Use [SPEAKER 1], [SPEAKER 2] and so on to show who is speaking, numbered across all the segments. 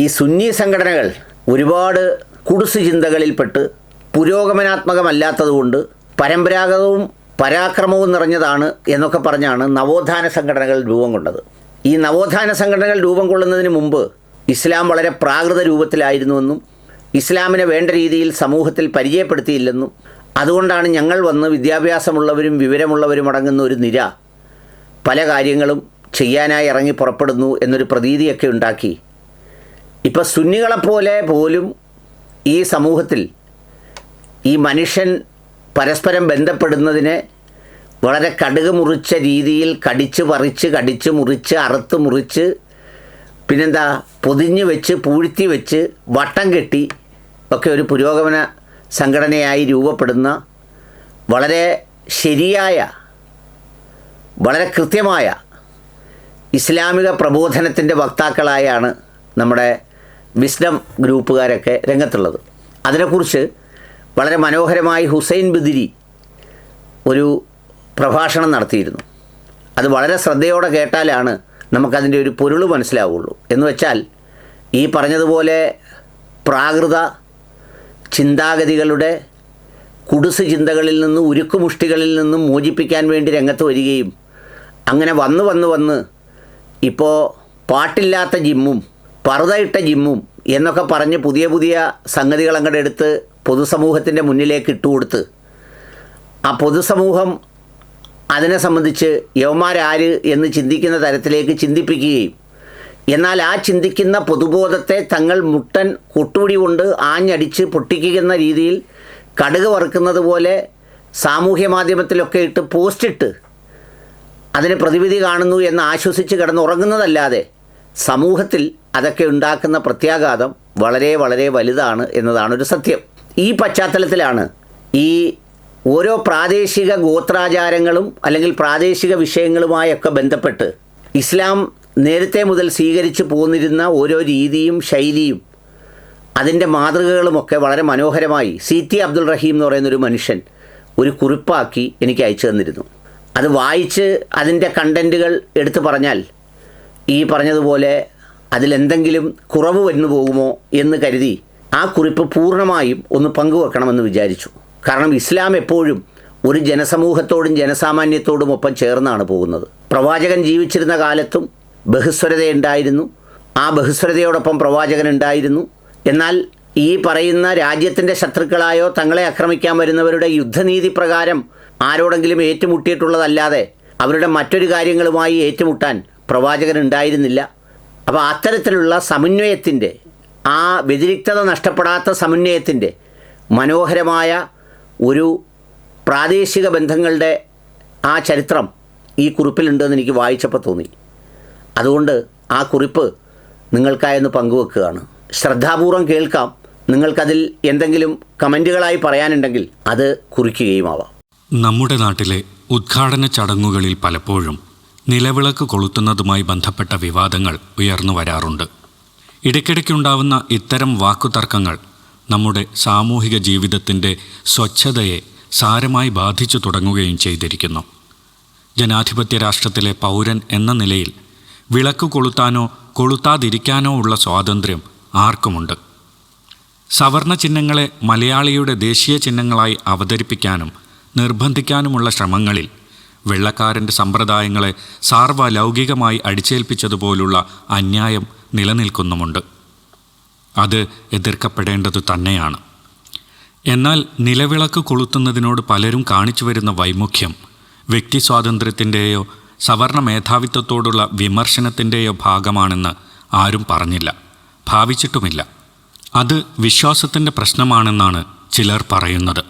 [SPEAKER 1] ഈ സുന്നി സംഘടനകൾ ഒരുപാട് കുടുസ് ചിന്തകളിൽപ്പെട്ട് പുരോഗമനാത്മകമല്ലാത്തതുകൊണ്ട് പരമ്പരാഗതവും പരാക്രമവും നിറഞ്ഞതാണ് എന്നൊക്കെ പറഞ്ഞാണ് നവോത്ഥാന സംഘടനകൾ രൂപം കൊണ്ടത്. ഈ നവോത്ഥാന സംഘടനകൾ രൂപം കൊള്ളുന്നതിന് മുമ്പ് ഇസ്ലാം വളരെ പ്രാകൃത രൂപത്തിലായിരുന്നുവെന്നും ഇസ്ലാമിനെ വേണ്ട രീതിയിൽ സമൂഹത്തിൽ പരിചയപ്പെടുത്തിയില്ലെന്നും അതുകൊണ്ടാണ് ഞങ്ങൾ വന്ന് വിദ്യാഭ്യാസമുള്ളവരും വിവരമുള്ളവരും അടങ്ങുന്ന ഒരു നിര പല കാര്യങ്ങളും ചെയ്യാനായി ഇറങ്ങി പുറപ്പെടുന്നു എന്നൊരു പ്രതീതിയൊക്കെ ഉണ്ടാക്കി ഇപ്പോൾ സുന്നികളെപ്പോലെ പോലും ഈ സമൂഹത്തിൽ ഈ മനുഷ്യൻ പരസ്പരം ബന്ധപ്പെടുന്നതിനെ വളരെ കടുക് മുറിച്ച രീതിയിൽ കടിച്ച് പറിച്ച് കടിച്ച് മുറിച്ച് അറുത്ത് മുറിച്ച് പിന്നെന്താ പൊതിഞ്ഞ് വെച്ച് പൂഴ്ത്തി വെച്ച് വട്ടം കെട്ടി ഒക്കെ ഒരു പുരോഗമന സംഘടനയായി രൂപപ്പെടുന്ന വളരെ ശരിയായ വളരെ കൃത്യമായ ഇസ്ലാമിക പ്രബോധനത്തിൻ്റെ വക്താക്കളായാണ് നമ്മുടെ വിസ്ഡം ഗ്രൂപ്പുകാരൊക്കെ രംഗത്തുള്ളത്. അതിനെക്കുറിച്ച് വളരെ മനോഹരമായി ഹുസൈൻ ബിദിരി ഒരു പ്രഭാഷണം നടത്തിയിരുന്നു. അത് വളരെ ശ്രദ്ധയോടെ കേട്ടാലാണ് നമുക്കതിൻ്റെ ഒരു പൊരുൾ മനസ്സിലാവുള്ളൂ. എന്ന് വെച്ചാൽ ഈ പറഞ്ഞതുപോലെ പ്രാകൃത ചിന്താഗതികളുടെ കുടുസ് ചിന്തകളിൽ നിന്നും ഉരുക്കുമുഷ്ടികളിൽ നിന്നും മോചിപ്പിക്കാൻ വേണ്ടി രംഗത്ത് വരികയും അങ്ങനെ വന്ന് ഇപ്പോൾ പാട്ടില്ലാത്ത ജിമ്മും പറുതയിട്ട ജിമ്മും എന്നൊക്കെ പറഞ്ഞ് പുതിയ പുതിയ സംഗതികൾ അങ്ങോട്ട് എടുത്ത് പൊതുസമൂഹത്തിൻ്റെ മുന്നിലേക്ക് ഇട്ടുകൊടുത്ത് ആ പൊതുസമൂഹം അതിനെ സംബന്ധിച്ച് യവന്മാരാര് എന്ന് ചിന്തിക്കുന്ന തരത്തിലേക്ക് ചിന്തിപ്പിക്കുകയും എന്നാൽ ആ ചിന്തിക്കുന്ന പൊതുബോധത്തെ തങ്ങൾ മുട്ടൻ കൊട്ടുപിടി കൊണ്ട് ആഞ്ഞടിച്ച് പൊട്ടിക്കുന്ന രീതിയിൽ കടുക് വറുക്കുന്നത് പോലെ സാമൂഹ്യ മാധ്യമത്തിലൊക്കെ ഇട്ട് പോസ്റ്റിട്ട് അതിന് പ്രതിവിധി കാണുന്നു എന്ന് ആശ്വസിച്ച് കിടന്നുറങ്ങുന്നതല്ലാതെ സമൂഹത്തിൽ അതൊക്കെ ഉണ്ടാക്കുന്ന പ്രത്യാഘാതം വളരെ വളരെ വലുതാണ് എന്നതാണൊരു സത്യം. ഈ പശ്ചാത്തലത്തിലാണ് ഈ ഓരോ പ്രാദേശിക ഗോത്രാചാരങ്ങളും അല്ലെങ്കിൽ പ്രാദേശിക വിഷയങ്ങളുമായൊക്കെ ബന്ധപ്പെട്ട് ഇസ്ലാം നേരത്തെ മുതൽ സ്വീകരിച്ചു പോന്നിരുന്ന ഓരോ രീതിയും ശൈലിയും അതിൻ്റെ മാതൃകകളുമൊക്കെ വളരെ മനോഹരമായി CT അബ്ദുൾ റഹീം എന്ന് പറയുന്നൊരു മനുഷ്യൻ ഒരു കുറിപ്പാക്കി എനിക്ക് അയച്ചു തന്നിരുന്നു. അത് വായിച്ച് അതിൻ്റെ കണ്ടൻറ്റുകൾ എടുത്തു പറഞ്ഞാൽ ഈ പറഞ്ഞതുപോലെ അതിലെന്തെങ്കിലും കുറവ് വന്നു പോകുമോ എന്ന് കരുതി ആ കുറിപ്പ് പൂർണ്ണമായും ഒന്ന് പങ്കുവെക്കണമെന്ന് വിചാരിച്ചു. കാരണം ഇസ്ലാം എപ്പോഴും ഒരു ജനസമൂഹത്തോടും ജനസാമാന്യത്തോടും ഒപ്പം ചേർന്നാണ് പോകുന്നത്. പ്രവാചകൻ ജീവിച്ചിരുന്ന കാലത്തും ബഹുസ്വരതയുണ്ടായിരുന്നു, ആ ബഹുസ്വരതയോടൊപ്പം പ്രവാചകൻ ഉണ്ടായിരുന്നു. എന്നാൽ ഈ പറയുന്ന രാജ്യത്തിൻ്റെ ശത്രുക്കളായോ തങ്ങളെ ആക്രമിക്കാൻ വരുന്നവരുടെ യുദ്ധനീതി പ്രകാരം ആരോടെങ്കിലും ഏറ്റുമുട്ടിയിട്ടുള്ളതല്ലാതെ അവരുടെ മറ്റൊരു കാര്യങ്ങളുമായി ഏറ്റുമുട്ടാൻ പ്രവാചകൻ ഉണ്ടായിരുന്നില്ല. അപ്പോൾ അത്തരത്തിലുള്ള സമന്വയത്തിൻ്റെ ആ വ്യതിരിക്തത നഷ്ടപ്പെടാത്ത സമന്വയത്തിൻ്റെ മനോഹരമായ ഒരു പ്രാദേശിക ബന്ധങ്ങളുടെ ആ ചരിത്രം ഈ കുറിപ്പിലുണ്ടെന്ന് എനിക്ക് വായിച്ചപ്പോൾ തോന്നി. അതുകൊണ്ട് ആ കുറിപ്പ് നിങ്ങൾക്കായൊന്ന് പങ്കുവെക്കുകയാണ്. ശ്രദ്ധാപൂർവം കേൾക്കാം. നിങ്ങൾക്കതിൽ എന്തെങ്കിലും കമൻറ്റുകളായി പറയാനുണ്ടെങ്കിൽ അത് കുറിക്കുകയുമാവാം.
[SPEAKER 2] നമ്മുടെ നാട്ടിലെ ഉദ്ഘാടന ചടങ്ങുകളിൽ പലപ്പോഴും നിലവിളക്ക് കൊളുത്തുന്നതുമായി ബന്ധപ്പെട്ട വിവാദങ്ങൾ ഉയർന്നു വരാറുണ്ട്. ഇടയ്ക്കിടയ്ക്കുണ്ടാവുന്ന ഇത്തരം വാക്കുതർക്കങ്ങൾ നമ്മുടെ സാമൂഹിക ജീവിതത്തിൻ്റെ സ്വച്ഛതയെ സാരമായി ബാധിച്ചു തുടങ്ങുകയും ചെയ്തിരിക്കുന്നു. ജനാധിപത്യ രാഷ്ട്രത്തിലെ പൗരൻ എന്ന നിലയിൽ വിളക്ക് കൊളുത്താനോ കൊളുത്താതിരിക്കാനോ ഉള്ള സ്വാതന്ത്ര്യം ആർക്കുമുണ്ട്. സവർണ ചിഹ്നങ്ങളെ മലയാളിയുടെ ദേശീയ ചിഹ്നങ്ങളായി അവതരിപ്പിക്കാനും നിർബന്ധിക്കാനുമുള്ള ശ്രമങ്ങളിൽ വെള്ളക്കാരൻ്റെ സമ്പ്രദായങ്ങളെ സാർവലൗകികമായി അടിച്ചേൽപ്പിച്ചതുപോലുള്ള അന്യായം നിലനിൽക്കുന്നുമുണ്ട്. അത് എതിർക്കപ്പെടേണ്ടതു തന്നെയാണ്. എന്നാൽ നിലവിളക്ക് കൊളുത്തുന്നതിനോട് പലരും കാണിച്ചു വരുന്ന വൈമുഖ്യം വ്യക്തി സ്വാതന്ത്ര്യത്തിൻ്റെയോ സവർണ മേധാവിത്വത്തോടുള്ള വിമർശനത്തിൻ്റെയോ ഭാഗമാണെന്ന് ആരും പറഞ്ഞില്ല, ഭാവിച്ചിട്ടുമില്ല. അത് വിശ്വാസത്തിൻ്റെ പ്രശ്നമാണെന്നാണ് ചിലർ പറയുന്നത്.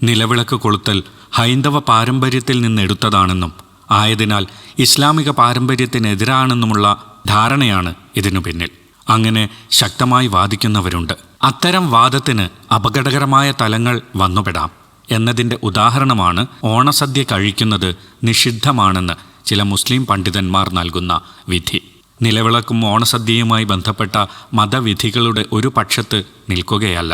[SPEAKER 2] നിലവിളക്ക് കൊളുത്തൽ ഹൈന്ദവ പാരമ്പര്യത്തിൽ നിന്നെടുത്തതാണെന്നും ആയതിനാൽ ഇസ്ലാമിക പാരമ്പര്യത്തിനെതിരാണെന്നുമുള്ള ധാരണയാണ് ഇതിനു പിന്നിൽ. അങ്ങനെ ശക്തമായി വാദിക്കുന്നവരുണ്ട്. അത്തരം വാദത്തിന് അപകടകരമായ തലങ്ങൾ വന്നുപെടാം എന്നതിൻ്റെ ഉദാഹരണമാണ് ഓണസദ്യ കഴിക്കുന്നത് നിഷിദ്ധമാണെന്ന് ചില മുസ്ലിം പണ്ഡിതന്മാർ നൽകുന്ന വിധി. നിലവിളക്കും ഓണസദ്യയുമായി ബന്ധപ്പെട്ട മതവിധികളുടെ ഒരു പക്ഷത്ത് നിൽക്കുകയല്ല.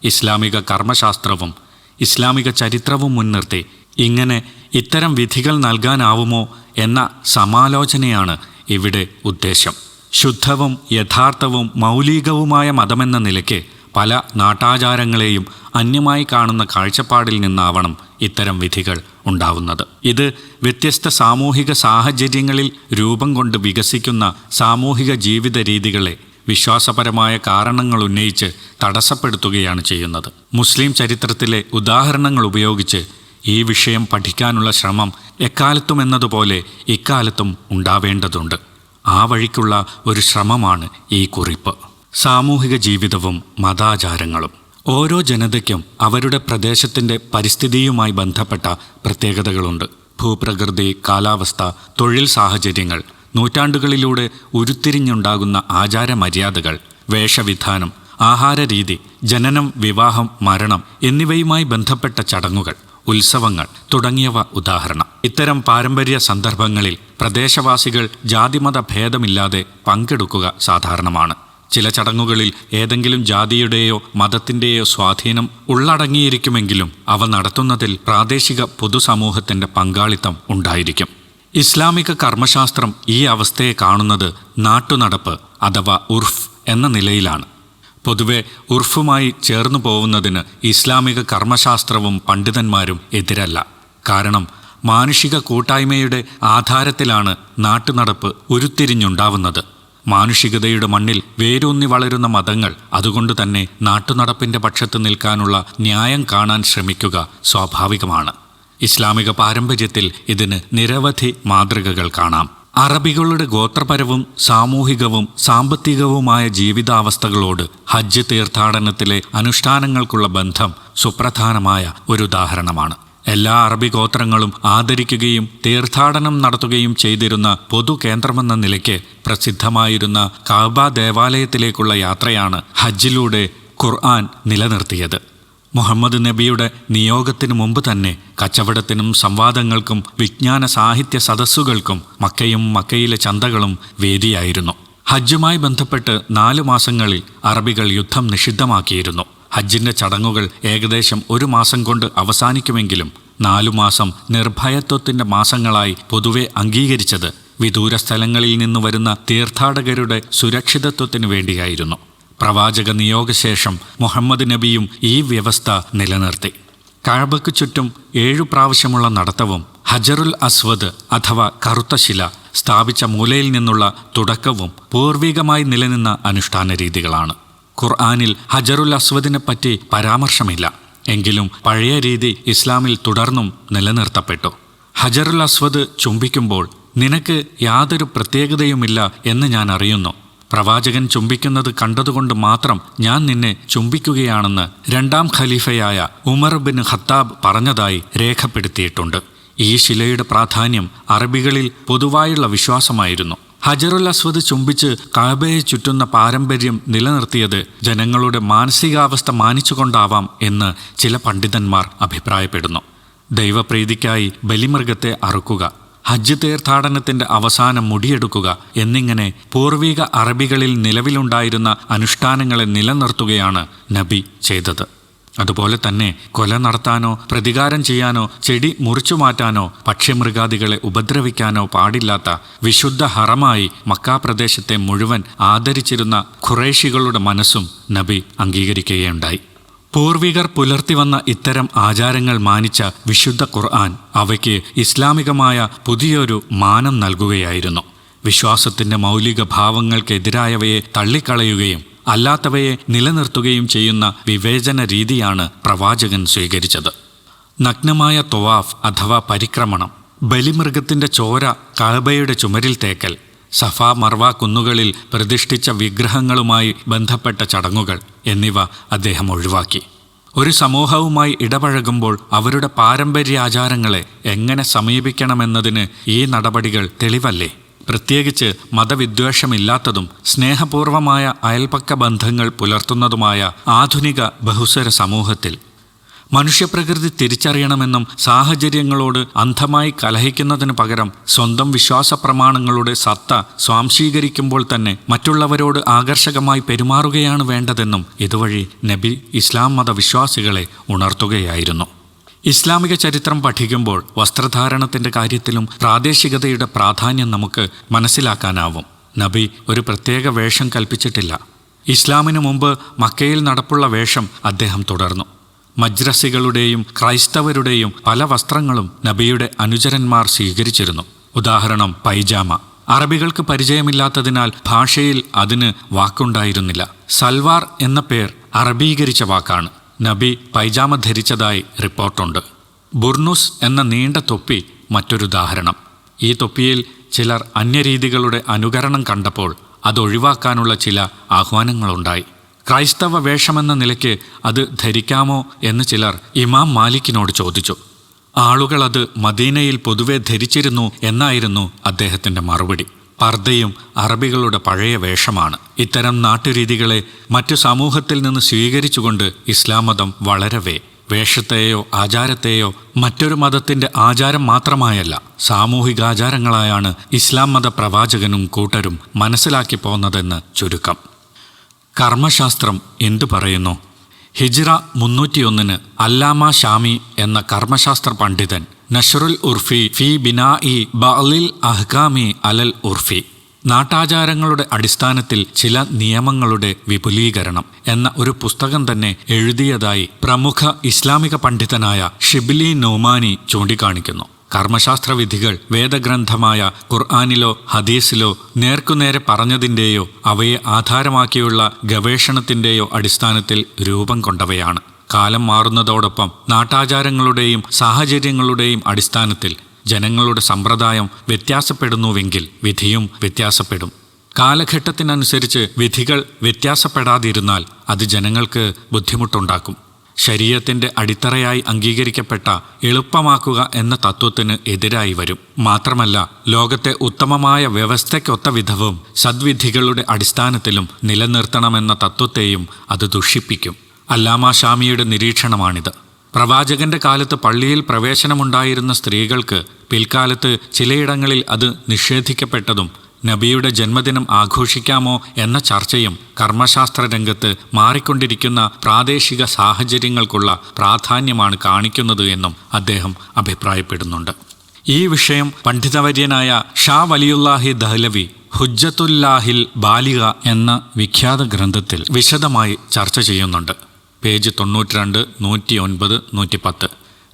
[SPEAKER 2] ഇസ്ലാമിക കർമ്മശാസ്ത്രവും ഇസ്ലാമിക ചരിത്രവും മുൻനിർത്തി ഇങ്ങനെ ഇത്തരം വിധികൾ നൽകാനാവുമോ എന്ന സമാലോചനയാണ് ഇവിടെ ഉദ്ദേശം. ശുദ്ധവും യഥാർത്ഥവും മൗലികവുമായ മതമെന്ന നിലയ്ക്ക് പല നാട്ടാചാരങ്ങളെയും അന്യമായി കാണുന്ന കാഴ്ചപ്പാടിൽ നിന്നാവണം ഇത്തരം വിധികൾ ഉണ്ടാവുന്നത്. ഇത് വ്യത്യസ്ത സാമൂഹിക സാഹചര്യങ്ങളിൽ രൂപം കൊണ്ട് വികസിക്കുന്ന സാമൂഹിക ജീവിത രീതികളെ വിശ്വാസപരമായ കാരണങ്ങൾ ഉന്നയിച്ച് തടസ്സപ്പെടുത്തുകയാണ് ചെയ്യുന്നത്. മുസ്ലിം ചരിത്രത്തിലെ ഉദാഹരണങ്ങൾ ഉപയോഗിച്ച് ഈ വിഷയം പഠിക്കാനുള്ള ശ്രമം എക്കാലത്തുമെന്നതുപോലെ ഇക്കാലത്തും ഉണ്ടാവേണ്ടതുണ്ട്. ആ വഴിക്കുള്ള ഒരു ശ്രമമാണ് ഈ കുറിപ്പ്. സാമൂഹിക ജീവിതവും മതാചാരങ്ങളും. ഓരോ ജനതയ്ക്കും അവരുടെ പ്രദേശത്തിൻ്റെ പരിസ്ഥിതിയുമായി ബന്ധപ്പെട്ട പ്രത്യേകതകളുണ്ട്. ഭൂപ്രകൃതി, കാലാവസ്ഥ, തൊഴിൽ സാഹചര്യങ്ങൾ, നൂറ്റാണ്ടുകളിലൂടെ ഉരുത്തിരിഞ്ഞുണ്ടാകുന്ന ആചാരമര്യാദകൾ, വേഷവിധാനം, ആഹാരരീതി, ജനനം, വിവാഹം, മരണം എന്നിവയുമായി ബന്ധപ്പെട്ട ചടങ്ങുകൾ, ഉത്സവങ്ങൾ തുടങ്ങിയവ ഉദാഹരണം. ഇത്തരം പാരമ്പര്യ സന്ദർഭങ്ങളിൽ പ്രദേശവാസികൾ ജാതിമത ഭേദമില്ലാതെ പങ്കെടുക്കുക സാധാരണമാണ്. ചില ചടങ്ങുകളിൽ ഏതെങ്കിലും ജാതിയുടെയോ മതത്തിൻ്റെയോ സ്വാധീനം ഉള്ളടങ്ങിയിരിക്കുമെങ്കിലും അവ നടത്തുന്നതിൽ പ്രാദേശിക പൊതുസമൂഹത്തിൻ്റെ പങ്കാളിത്തം ഉണ്ടായിരിക്കും. ഇസ്ലാമിക കർമ്മശാസ്ത്രം ഈ അവസ്ഥയെ കാണുന്നത് നാട്ടുനടപ്പ് അഥവാ ഉർഫ് എന്ന നിലയിലാണ്. പൊതുവെ ഉർഫുമായി ചേർന്നു പോകുന്നതിന് ഇസ്ലാമിക കർമ്മശാസ്ത്രവും പണ്ഡിതന്മാരും എതിരല്ല. കാരണം മാനുഷിക കൂട്ടായ്മയുടെ ആധാരത്തിലാണ് നാട്ടുനടപ്പ് ഉരുത്തിരിഞ്ഞുണ്ടാവുന്നത്. മാനുഷികതയുടെ മണ്ണിൽ വേരൂന്നി വളരുന്ന മതങ്ങൾ അതുകൊണ്ട് തന്നെ നാട്ടുനടപ്പിൻ്റെ പക്ഷത്ത് നിൽക്കാനുള്ള ന്യായം കാണാൻ ശ്രമിക്കുക സ്വാഭാവികമാണ്. ഇസ്ലാമിക പാരമ്പര്യത്തിൽ ഇതിന് നിരവധി മാതൃകകൾ കാണാം. അറബികളുടെ ഗോത്രപരവും സാമൂഹികവും സാമ്പത്തികവുമായ ജീവിതാവസ്ഥകളോട് ഹജ്ജ് തീർത്ഥാടനത്തിലെ അനുഷ്ഠാനങ്ങൾക്കുള്ള ബന്ധം സുപ്രധാനമായ ഒരു ഉദാഹരണമാണ്. എല്ലാ അറബി ഗോത്രങ്ങളും ആദരിക്കുകയും തീർത്ഥാടനം നടത്തുകയും ചെയ്തിരുന്ന പൊതു കേന്ദ്രമെന്ന നിലയ്ക്ക് പ്രസിദ്ധമായിരുന്ന കഅബ ദേവാലയത്തിലേക്കുള്ള യാത്രയാണ് ഹജ്ജിലൂടെ ഖുർആൻ നിലനിർത്തിയത്. മുഹമ്മദ് നബിയുടെ നിയോഗത്തിനു മുമ്പ് തന്നെ കച്ചവടത്തിനും സംവാദങ്ങൾക്കും വിജ്ഞാന സാഹിത്യ സദസ്സുകൾക്കും മക്കയും മക്കയിലെ ചന്തകളും വേദിയായിരുന്നു. ഹജ്ജുമായി ബന്ധപ്പെട്ട് 4 മാസങ്ങളിൽ അറബികൾ യുദ്ധം നിഷിദ്ധമാക്കിയിരുന്നു. ഹജ്ജിൻ്റെ ചടങ്ങുകൾ ഏകദേശം 1 മാസം കൊണ്ട് അവസാനിക്കുമെങ്കിലും 4 മാസം നിർഭയത്വത്തിൻ്റെ മാസങ്ങളായി പൊതുവെ അംഗീകരിച്ചത് വിദൂര സ്ഥലങ്ങളിൽ നിന്ന് വരുന്ന തീർത്ഥാടകരുടെ സുരക്ഷിതത്വത്തിനു വേണ്ടിയായിരുന്നു. പ്രവാചക നിയോഗശേഷം മുഹമ്മദ് നബിയും ഈ വ്യവസ്ഥ നിലനിർത്തി. കഅബയ്ക്ക് ചുറ്റും 7 പ്രാവശ്യമുള്ള നടത്തവും ഹജറുൽ അസ്വദ് അഥവാ കറുത്ത ശില സ്ഥാപിച്ച മൂലയിൽ നിന്നുള്ള തുടക്കവും പൂർവികമായി നിലനിന്ന അനുഷ്ഠാന രീതികളാണ്. ഖുർആനിൽ ഹജറുൽ അസ്വദിനെപ്പറ്റി പരാമർശമില്ല. എങ്കിലും പഴയ രീതി ഇസ്ലാമിൽ തുടർന്നും നിലനിർത്തപ്പെട്ടു. ഹജറുൽ അസ്വദ് ചുംബിക്കുമ്പോൾ നിനക്ക് യാതൊരു പ്രത്യേകതയുമില്ല എന്ന് ഞാൻ അറിയുന്നു. പ്രവാചകൻ ചുംബിക്കുന്നത് കണ്ടതുകൊണ്ട് മാത്രം ഞാൻ നിന്നെ ചുംബിക്കുകയാണെന്ന് 2ാം ഖലീഫയായ ഉമർ ബിൻ ഖത്താബ് പറഞ്ഞതായി രേഖപ്പെടുത്തിയിട്ടുണ്ട്. ഈ ശിലയുടെ പ്രാധാന്യം അറബികളിൽ പൊതുവായുള്ള വിശ്വാസമായിരുന്നു. ഹജറുൽ അസ്വദ് ചുംബിച്ച് കഅബയെ ചുറ്റുന്ന പാരമ്പര്യം നിലനിർത്തിയത് ജനങ്ങളുടെ മാനസികാവസ്ഥ മാനിച്ചുകൊണ്ടാവാം എന്ന് ചില പണ്ഡിതന്മാർ അഭിപ്രായപ്പെടുന്നു. ദൈവപ്രീതിക്കായി ബലിമൃഗത്തെ അറുക്കുക, ഹജ്ജ് തീർത്ഥാടനത്തിൻ്റെ അവസാനം മുടിയെടുക്കുക എന്നിങ്ങനെ പൂർവിക അറബികളിൽ നിലവിലുണ്ടായിരുന്ന അനുഷ്ഠാനങ്ങളെ നിലനിർത്തുകയാണ് നബി ചെയ്തത്. അതുപോലെ തന്നെ കൊല നടത്താനോ പ്രതികാരം ചെയ്യാനോ ചെടി മുറിച്ചു മാറ്റാനോ പക്ഷിമൃഗാദികളെ ഉപദ്രവിക്കാനോ പാടില്ലാത്ത വിശുദ്ധ ഹറമായി മക്കാ പ്രദേശത്തെ മുഴുവൻ ആദരിച്ചിരുന്ന ഖുറൈശികളുടെ മനസ്സും നബി അംഗീകരിക്കുകയുണ്ടായി. പൂർവികർ പുലർത്തി വന്ന ഇത്തരം ആചാരങ്ങൾ മാനിച്ച വിശുദ്ധ ഖുർആൻ അവയ്ക്ക് ഇസ്ലാമികമായ പുതിയൊരു മാനം നൽകുകയായിരുന്നു. വിശ്വാസത്തിൻ്റെ മൗലിക ഭാവങ്ങൾക്കെതിരായവയെ തള്ളിക്കളയുകയും അല്ലാത്തവയെ നിലനിർത്തുകയും ചെയ്യുന്ന വിവേചന രീതിയാണ് പ്രവാചകൻ സ്വീകരിച്ചത്. നഗ്നമായ ത്വവാഫ് അഥവാ പരിക്രമണം, ബലിമൃഗത്തിൻ്റെ ചോര കഅബയുടെ ചുമരിൽ തേക്കൽ, സഫ മർവ കുന്നുകളിൽ പ്രതിഷ്ഠിച്ച വിഗ്രഹങ്ങളുമായി ബന്ധപ്പെട്ട ചടങ്ങുകൾ എന്നിവ അദ്ദേഹം ഒഴിവാക്കി. ഒരു സമൂഹവുമായി ഇടപഴകുമ്പോൾ അവരുടെ പാരമ്പര്യാചാരങ്ങളെ എങ്ങനെ സമീപിക്കണമെന്നതിന് ഈ നടപടികൾ തെളിവല്ലേ? പ്രത്യേകിച്ച് മതവിദ്വേഷമില്ലാത്തതും സ്നേഹപൂർവമായ അയൽപക്ക ബന്ധങ്ങൾ പുലർത്തുന്നതുമായ ആധുനിക ബഹുസ്വര സമൂഹത്തിൽ മനുഷ്യപ്രകൃതി തിരിച്ചറിയണമെന്നും സാഹചര്യങ്ങളോട് അന്ധമായി കലഹിക്കുന്നതിനു പകരം സ്വന്തം വിശ്വാസ പ്രമാണങ്ങളുടെ സത്ത സ്വാംശീകരിക്കുമ്പോൾ തന്നെ മറ്റുള്ളവരോട് ആകർഷകമായി പെരുമാറുകയാണ് വേണ്ടതെന്നും ഇതുവഴി നബി ഇസ്ലാം മതവിശ്വാസികളെ ഉണർത്തുകയായിരുന്നു. ഇസ്ലാമിക ചരിത്രം പഠിക്കുമ്പോൾ വസ്ത്രധാരണത്തിൻ്റെ കാര്യത്തിലും പ്രാദേശികതയുടെ പ്രാധാന്യം നമുക്ക് മനസ്സിലാക്കാനാവും. നബി ഒരു പ്രത്യേക വേഷം കൽപ്പിച്ചിട്ടില്ല. ഇസ്ലാമിനു മുമ്പ് മക്കയിൽ നടപ്പുള്ള വേഷം അദ്ദേഹം തുടർന്നു. മജ്രസികളുടെയും ക്രൈസ്തവരുടെയും പല വസ്ത്രങ്ങളും നബിയുടെ അനുചരന്മാർ സ്വീകരിച്ചിരുന്നു. ഉദാഹരണം പൈജാമ. അറബികൾക്ക് പരിചയമില്ലാത്തതിനാൽ ഭാഷയിൽ അതിന് വാക്കുണ്ടായിരുന്നില്ല. സൽവാർ എന്ന പേർ അറബീകരിച്ച വാക്കാണ്. നബി പൈജാമ ധരിച്ചതായി റിപ്പോർട്ടുണ്ട്. ബുർനുസ് എന്ന നീണ്ട തൊപ്പി മറ്റൊരുദാഹരണം. ഈ തൊപ്പിയിൽ ചിലർ അന്യരീതികളുടെ അനുകരണം കണ്ടപ്പോൾ അതൊഴിവാക്കാനുള്ള ചില ആഹ്വാനങ്ങളുണ്ടായി. ക്രൈസ്തവ വേഷമെന്ന നിലയ്ക്ക് അത് ധരിക്കാമോ എന്ന് ചിലർ ഇമാം മാലിക്കിനോട് ചോദിച്ചു. ആളുകൾ അത് മദീനയിൽ പൊതുവെ ധരിച്ചിരുന്നു എന്നായിരുന്നു അദ്ദേഹത്തിൻ്റെ മറുപടി. പർദ്ദയും അറബികളുടെ പഴയ വേഷമാണ്. ഇത്തരം നാട്ടുരീതികളെ മറ്റു സമൂഹത്തിൽ നിന്ന് സ്വീകരിച്ചുകൊണ്ട് ഇസ്ലാം മതം വളരവേ വേഷത്തെയോ ആചാരത്തെയോ മറ്റൊരു മതത്തിൻ്റെ ആചാരം മാത്രമായല്ല, സാമൂഹികാചാരങ്ങളായാണ് ഇസ്ലാം മത പ്രവാചകനും കൂട്ടരും മനസ്സിലാക്കി പോന്നതെന്ന് ചുരുക്കം. കർമ്മശാസ്ത്രം എന്തു പറയുന്നു? ഹിജ്റ 301 അല്ലാമ ഷാമി എന്ന കർമ്മശാസ്ത്ര പണ്ഡിതൻ നഷ്റുൽ ഉർഫി ഫി ബിനാഇ ബഅ്ലിൽ അഹ്കാമി അലൽ ഉർഫി, നാട്ടാചാരങ്ങളുടെ അടിസ്ഥാനത്തിൽ ചില നിയമങ്ങളുടെ വിപുലീകരണം എന്ന ഒരു പുസ്തകം തന്നെ എഴുതിയതായി പ്രമുഖ ഇസ്ലാമിക പണ്ഡിതനായ ഷിബ്ലി നോമാനി ചൂണ്ടിക്കാണിക്കുന്നു. കർമ്മശാസ്ത്ര വിധികൾ വേദഗ്രന്ഥമായ ഖുർആനിലോ ഹദീസിലോ നേർക്കുനേരെ പറഞ്ഞതിൻ്റെയോ അവയെ ആധാരമാക്കിയുള്ള ഗവേഷണത്തിൻ്റെയോ അടിസ്ഥാനത്തിൽ രൂപം കൊണ്ടവയാണ്. കാലം മാറുന്നതോടൊപ്പം നാട്ടാചാരങ്ങളുടെയും സാഹചര്യങ്ങളുടെയും അടിസ്ഥാനത്തിൽ ജനങ്ങളുടെ സമ്പ്രദായം വ്യത്യാസപ്പെടുന്നുവെങ്കിൽ വിധിയും വ്യത്യാസപ്പെടും. കാലഘട്ടത്തിനനുസരിച്ച് വിധികൾ വ്യത്യാസപ്പെടാതിരുന്നാൽ അത് ജനങ്ങൾക്ക് ബുദ്ധിമുട്ടുണ്ടാക്കും. ശരീഅത്തിന്റെ അടിത്തറയായി അംഗീകരിക്കപ്പെട്ട എളുപ്പമാക്കുക എന്ന തത്വത്തിന് എതിരായി വരും. മാത്രമല്ല, ലോകത്തെ ഉത്തമമായ വ്യവസ്ഥയ്ക്കൊത്ത വിധവും സദ്വിധികളുടെ അടിസ്ഥാനത്തിലും നിലനിർത്തണമെന്ന തത്വത്തെയും അത് ദുഷിപ്പിക്കും. അല്ലാമ ഷാമിയുടെ നിരീക്ഷണമാണിത്. പ്രവാചകന്റെ കാലത്ത് പള്ളിയിൽ പ്രവേശനമുണ്ടായിരുന്ന സ്ത്രീകൾക്ക് പിൽക്കാലത്ത് ചിലയിടങ്ങളിൽ അത് നിഷേധിക്കപ്പെട്ടതും നബിയുടെ ജന്മദിനം ആഘോഷിക്കാമോ എന്ന ചർച്ചയും കർമ്മശാസ്ത്ര രംഗത്ത് മാറിക്കൊണ്ടിരിക്കുന്ന പ്രാദേശിക സാഹചര്യങ്ങൾക്കുള്ള പ്രാധാന്യമാണ് കാണിക്കുന്നത് എന്നും അദ്ദേഹം അഭിപ്രായപ്പെടുന്നുണ്ട്. ഈ വിഷയം പണ്ഡിതവര്യനായ ഷാ വലിയുല്ലാഹി ദഹ്ലവി ഹുജ്ജത്തുല്ലാഹിൽ ബാലിഗ എന്ന വിഖ്യാത ഗ്രന്ഥത്തിൽ വിശദമായി ചർച്ച ചെയ്യുന്നുണ്ട്. പേജ് 92, 109, 110.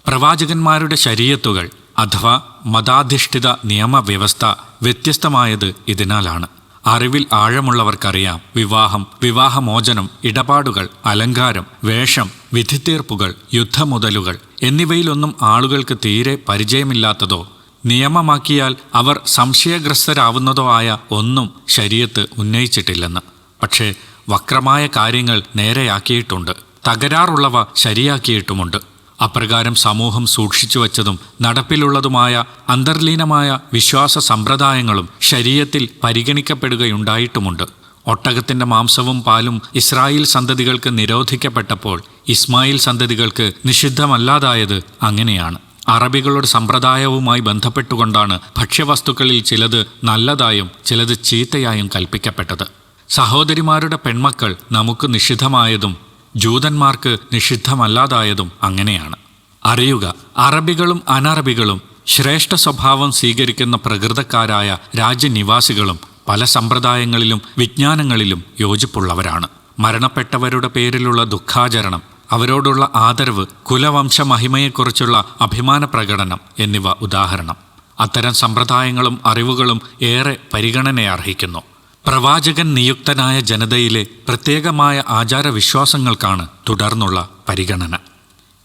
[SPEAKER 2] പ്രവാചകന്മാരുടെ ശരീഅത്തുകൾ അഥവാ മതാധിഷ്ഠിത നിയമവ്യവസ്ഥ വ്യത്യസ്തമായത് ഇതിനാലാണ്. അറിവിൽ ആഴമുള്ളവർക്കറിയാം, വിവാഹം, വിവാഹമോചനം, ഇടപാടുകൾ, അലങ്കാരം, വേഷം, വിധിത്തീർപ്പുകൾ, യുദ്ധമുതലുകൾ എന്നിവയിലൊന്നും ആളുകൾക്ക് തീരെ പരിചയമില്ലാത്തതോ നിയമമാക്കിയാൽ അവർ സംശയഗ്രസ്തരാവുന്നതോ ആയ ഒന്നും ശരീഅത്ത് ഉന്നയിച്ചിട്ടില്ലെന്ന്. പക്ഷേ വക്രമായ കാര്യങ്ങൾ നേരെയാക്കിയിട്ടുണ്ട്, തകരാറുള്ളവ ശരിയാക്കിയിട്ടുമുണ്ട്. അപ്രകാരം സമൂഹം സൂക്ഷിച്ചു വച്ചതും നടപ്പിലുള്ളതുമായ അന്തർലീനമായ വിശ്വാസ സമ്പ്രദായങ്ങളും ശരീഅത്തിൽ പരിഗണിക്കപ്പെടുകയുണ്ടായിട്ടുമുണ്ട്. ഒട്ടകത്തിൻ്റെ മാംസവും പാലും ഇസ്രായേൽ സന്തതികൾക്ക് നിരോധിക്കപ്പെട്ടപ്പോൾ ഇസ്മായിൽ സന്തതികൾക്ക് നിഷിദ്ധമല്ലാതായത് അങ്ങനെയാണ്. അറബികളുടെ സമ്പ്രദായവുമായി ബന്ധപ്പെട്ടുകൊണ്ടാണ് ഭക്ഷ്യവസ്തുക്കളിൽ ചിലത് നല്ലതായും ചിലത് ചീത്തയായും കൽപ്പിക്കപ്പെട്ടത്. സഹോദരിമാരുടെ പെൺമക്കൾ നമുക്ക് നിഷിദ്ധമായതും ജൂതന്മാർക്ക് നിഷിദ്ധമല്ലാതായതും അങ്ങനെയാണ്. അറിയുക, അറബികളും അനറബികളും ശ്രേഷ്ഠ സ്വഭാവം സ്വീകരിക്കുന്ന പ്രകൃതക്കാരായ രാജ്യനിവാസികളും പല സമ്പ്രദായങ്ങളിലും വിജ്ഞാനങ്ങളിലും യോജിപ്പുള്ളവരാണ്. മരണപ്പെട്ടവരുടെ പേരിലുള്ള ദുഃഖാചരണം, അവരോടുള്ള ആദരവ്, കുലവംശ മഹിമയെക്കുറിച്ചുള്ള അഭിമാന പ്രകടനം എന്നിവ ഉദാഹരണം. അത്തരം സമ്പ്രദായങ്ങളും അറിവുകളും ഏറെ പരിഗണനയർഹിക്കുന്നു. പ്രവാചകൻ നിയുക്തനായ ജനതയിലെ പ്രത്യേകമായ ആചാരവിശ്വാസങ്ങൾക്കാണ് തുടർന്നുള്ള പരിഗണന.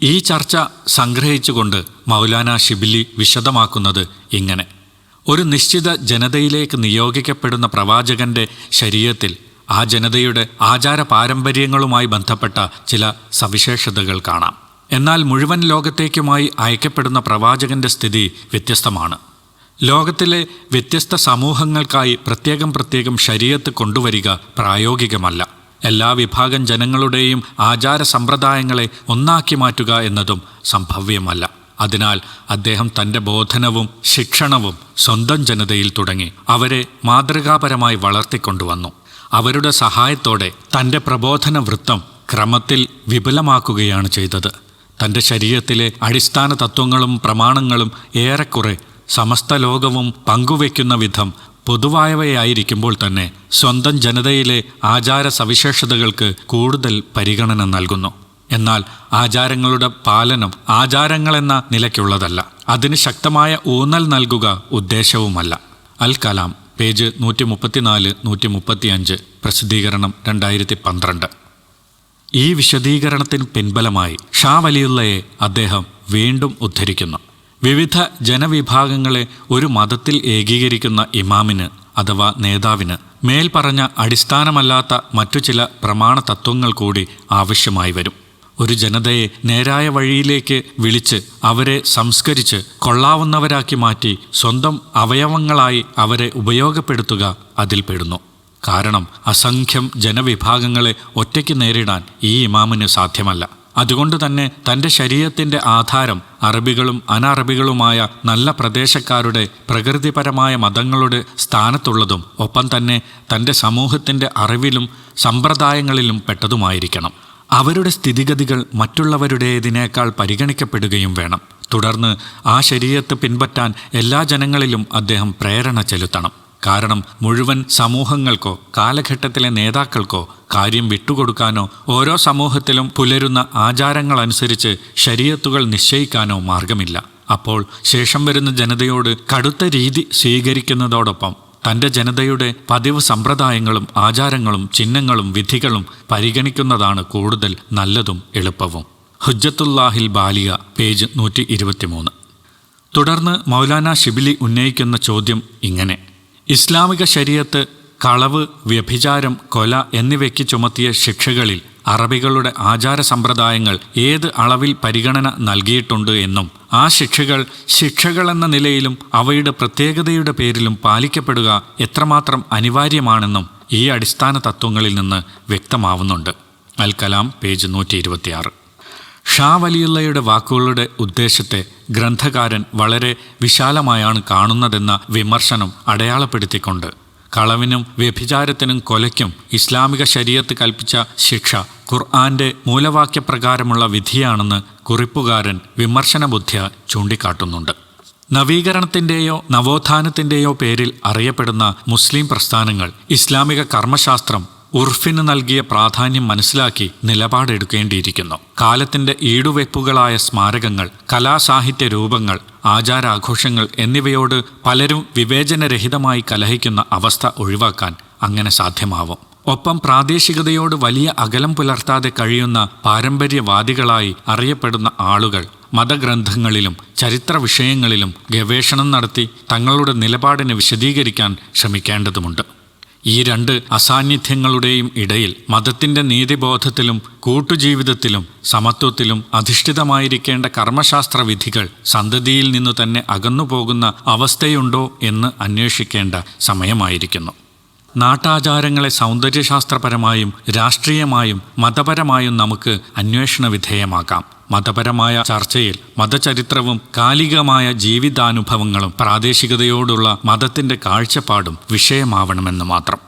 [SPEAKER 2] ഈ ചർച്ച സംഗ്രഹിച്ചുകൊണ്ട് മൗലാന ഷിബ്ലി വിശദമാക്കുന്നത് ഇങ്ങനെ: ഒരു നിശ്ചിത ജനതയിലേക്ക് നിയോഗിക്കപ്പെടുന്ന പ്രവാചകന്റെ ശരീഅത്തിൽ ആ ജനതയുടെ ആചാര പാരമ്പര്യങ്ങളുമായി ബന്ധപ്പെട്ട ചില സവിശേഷതകൾ കാണാം. എന്നാൽ മുഴുവൻ ലോകത്തേക്കുമായി അയക്കപ്പെടുന്ന പ്രവാചകന്റെ സ്ഥിതി വ്യത്യസ്തമാണ്. ലോകത്തിലെ വ്യത്യസ്ത സമൂഹങ്ങൾക്കായി പ്രത്യേകം ശരീഅത്ത് കൊണ്ടുവരിക പ്രായോഗികമല്ല. എല്ലാ വിഭാഗം ജനങ്ങളുടെയും ആചാര സമ്പ്രദായങ്ങളെ ഒന്നാക്കി മാറ്റുക എന്നതും സംഭവ്യമല്ല. അതിനാൽ അദ്ദേഹം തൻ്റെ ബോധനവും ശിക്ഷണവും സ്വന്തം ജനതയിൽ തുടങ്ങി അവരെ മാതൃകാപരമായി വളർത്തിക്കൊണ്ടുവന്നു. അവരുടെ സഹായത്തോടെ തൻ്റെ പ്രബോധന വൃത്തം ക്രമത്തിൽ വിപുലമാക്കുകയാണ് ചെയ്തത്. തൻ്റെ ശരീഅത്തിലെ അടിസ്ഥാന തത്വങ്ങളും പ്രമാണങ്ങളും ഏറെക്കുറെ സമസ്ത ലോകവും പങ്കുവയ്ക്കുന്ന വിധം പൊതുവായവയായിരിക്കുമ്പോൾ തന്നെ സ്വന്തം ജനതയിലെ ആചാര സവിശേഷതകൾക്ക് കൂടുതൽ പരിഗണന നൽകുന്നു. എന്നാൽ ആചാരങ്ങളുടെ പാലനം ആചാരങ്ങളെന്ന നിലയ്ക്കുള്ളതല്ല. അതിന് ശക്തമായ ഊന്നൽ നൽകുക ഉദ്ദേശവുമല്ല. അൽ കലാം, പേജ് 134-135, പ്രസിദ്ധീകരണം 2012. ഈ വിശദീകരണത്തിന് പിൻബലമായി ഷാ വലിയുള്ളയെ അദ്ദേഹം വീണ്ടും ഉദ്ധരിക്കുന്നു. വിവിധ ജനവിഭാഗങ്ങളെ ഒരു മതത്തിൽ ഏകീകരിക്കുന്ന ഇമാമിന് അഥവാ നേതാവിന് മേൽപ്പറഞ്ഞ അടിസ്ഥാനമല്ലാത്ത മറ്റു ചില പ്രമാണ തത്വങ്ങൾ കൂടി ആവശ്യമായി വരും. ഒരു ജനതയെ നേരായ വഴിയിലേക്ക് വിളിച്ച് അവരെ സംസ്കരിച്ച് കൊള്ളാവുന്നവരാക്കി മാറ്റി സ്വന്തം അവയവങ്ങളായി അവരെ ഉപയോഗപ്പെടുത്തുക അതിൽപ്പെടുന്നു. കാരണം അസംഖ്യം ജനവിഭാഗങ്ങളെ ഒറ്റയ്ക്ക് നേരിടാൻ ഈ ഇമാമിന് സാധ്യമല്ല. അതുകൊണ്ട് തന്നെ തൻ്റെ ശരീഅത്തിൻ്റെ ആധാരം അറബികളും അനറബികളുമായ നല്ല പ്രദേശക്കാരുടെ പ്രകൃതിപരമായ മതങ്ങളുടെ സ്ഥാനത്തുള്ളതും ഒപ്പം തന്നെ തൻ്റെ സമൂഹത്തിൻ്റെ അറിവിലും സമ്പ്രദായങ്ങളിലും പെട്ടതുമായിരിക്കണം. അവരുടെ സ്ഥിതിഗതികൾ മറ്റുള്ളവരുടേതിനേക്കാൾ പരിഗണിക്കപ്പെടുകയും വേണം. തുടർന്ന് ആ ശരീഅത്ത് പിൻപറ്റാൻ എല്ലാ ജനങ്ങളിലും അദ്ദേഹം പ്രേരണ ചെലുത്തണം. കാരണം മുഴുവൻ സമൂഹങ്ങൾക്കോ കാലഘട്ടത്തിലെ നേതാക്കൾക്കോ കാര്യം വിട്ടുകൊടുക്കാനോ ഓരോ സമൂഹത്തിലും പുലരുന്ന ആചാരങ്ങളനുസരിച്ച് ശരീഅത്തുകൾ നിശ്ചയിക്കാനോ മാർഗമില്ല. അപ്പോൾ ശേഷം വരുന്ന ജനതയോട് കടുത്ത രീതി സ്വീകരിക്കുന്നതോടൊപ്പം തൻ്റെ ജനതയുടെ പതിവ് സമ്പ്രദായങ്ങളും ആചാരങ്ങളും ചിഹ്നങ്ങളും വിധികളും പരിഗണിക്കുന്നതാണ് കൂടുതൽ നല്ലതും എളുപ്പവും. ഹുജ്ജത്തുല്ലാഹിൽ ബാലിയ, പേജ് 123. തുടർന്ന് മൗലാന ഷിബിലി ഉന്നയിക്കുന്ന ചോദ്യം ഇങ്ങനെ: ഇസ്ലാമിക ശരീഅത്ത് കളവ്, വ്യഭിചാരം, കൊല എന്നിവയ്ക്ക് ചുമത്തിയ ശിക്ഷകളിൽ അറബികളുടെ ആചാര സമ്പ്രദായങ്ങൾ ഏത് അളവിൽ പരിഗണന നൽകിയിട്ടുണ്ട് എന്നും ആ ശിക്ഷകളെന്ന നിലയിലും അവയുടെ പ്രത്യേകതയുടെ പേരിലും പാലിക്കപ്പെടുക എത്രമാത്രം അനിവാര്യമാണെന്നും ഈ അടിസ്ഥാന തത്വങ്ങളിൽ നിന്ന് വ്യക്തമാവുന്നുണ്ട്. അൽ കലാം, പേജ് 126. ഷാ വലിയുള്ളയുടെ വാക്കുകളുടെ ഉദ്ദേശത്തെ ഗ്രന്ഥകാരൻ വളരെ വിശാലമായാണ് കാണുന്നതെന്ന വിമർശനം അടയാളപ്പെടുത്തിക്കൊണ്ട് കളവിനും വ്യഭിചാരത്തിനും കൊലയ്ക്കും ഇസ്ലാമിക ശരീഅത്ത് കൽപ്പിച്ച ശിക്ഷ ഖുർആന്റെ മൂലവാക്യപ്രകാരമുള്ള വിധിയാണെന്ന് കുറിപ്പുകാരൻ വിമർശനബുദ്ധ്യാ ചൂണ്ടിക്കാട്ടുന്നുണ്ട്. നവീകരണത്തിൻ്റെയോ നവോത്ഥാനത്തിൻ്റെയോ പേരിൽ അറിയപ്പെടുന്ന മുസ്ലിം പ്രസ്ഥാനങ്ങൾ ഇസ്ലാമിക കർമ്മശാസ്ത്രം ഉർഫിന് നൽകിയ പ്രാധാന്യം മനസ്സിലാക്കി നിലപാടെടുക്കേണ്ടിയിരിക്കുന്നു. കാലത്തിൻ്റെ ഈടുവെപ്പുകളായ സ്മാരകങ്ങൾ, കലാസാഹിത്യ രൂപങ്ങൾ, ആചാരാഘോഷങ്ങൾ എന്നിവയോട് പലരും വിവേചനരഹിതമായി കലഹിക്കുന്ന അവസ്ഥ ഒഴിവാക്കാൻ അങ്ങനെ സാധ്യമാവും. ഒപ്പം പ്രാദേശികതയോട് വലിയ അകലം പുലർത്താതെ കഴിയുന്ന പാരമ്പര്യവാദികളായി അറിയപ്പെടുന്ന ആളുകൾ മതഗ്രന്ഥങ്ങളിലും ചരിത്ര വിഷയങ്ങളിലും ഗവേഷണം നടത്തി തങ്ങളുടെ നിലപാടിനെ വിശദീകരിക്കാൻ ശ്രമിക്കേണ്ടതുണ്ട്. ഈ രണ്ട് അസാന്നിധ്യങ്ങളുടെയും ഇടയിൽ മതത്തിൻ്റെ നീതിബോധത്തിലും കൂട്ടുജീവിതത്തിലും സമത്വത്തിലും അധിഷ്ഠിതമായിരിക്കേണ്ട കർമ്മശാസ്ത്ര വിധികൾ സന്തതിയിൽ നിന്നു തന്നെ അകന്നുപോകുന്ന അവസ്ഥയുണ്ടോ എന്ന് അന്വേഷിക്കേണ്ട സമയമായിരിക്കുന്നു. നാട്ടാചാരങ്ങളെ സൗന്ദര്യശാസ്ത്രപരമായും രാഷ്ട്രീയമായും മതപരമായും നമുക്ക് അന്വേഷണ വിധേയമാക്കാം. മതപരമായ ചർച്ചയിൽ മതചരിത്രവും കാലികമായ ജീവിതാനുഭവങ്ങളും പ്രാദേശികതയോടുള്ള മതത്തിൻ്റെ കാഴ്ചപ്പാടും വിഷയമാവണമെന്ന് മാത്രം.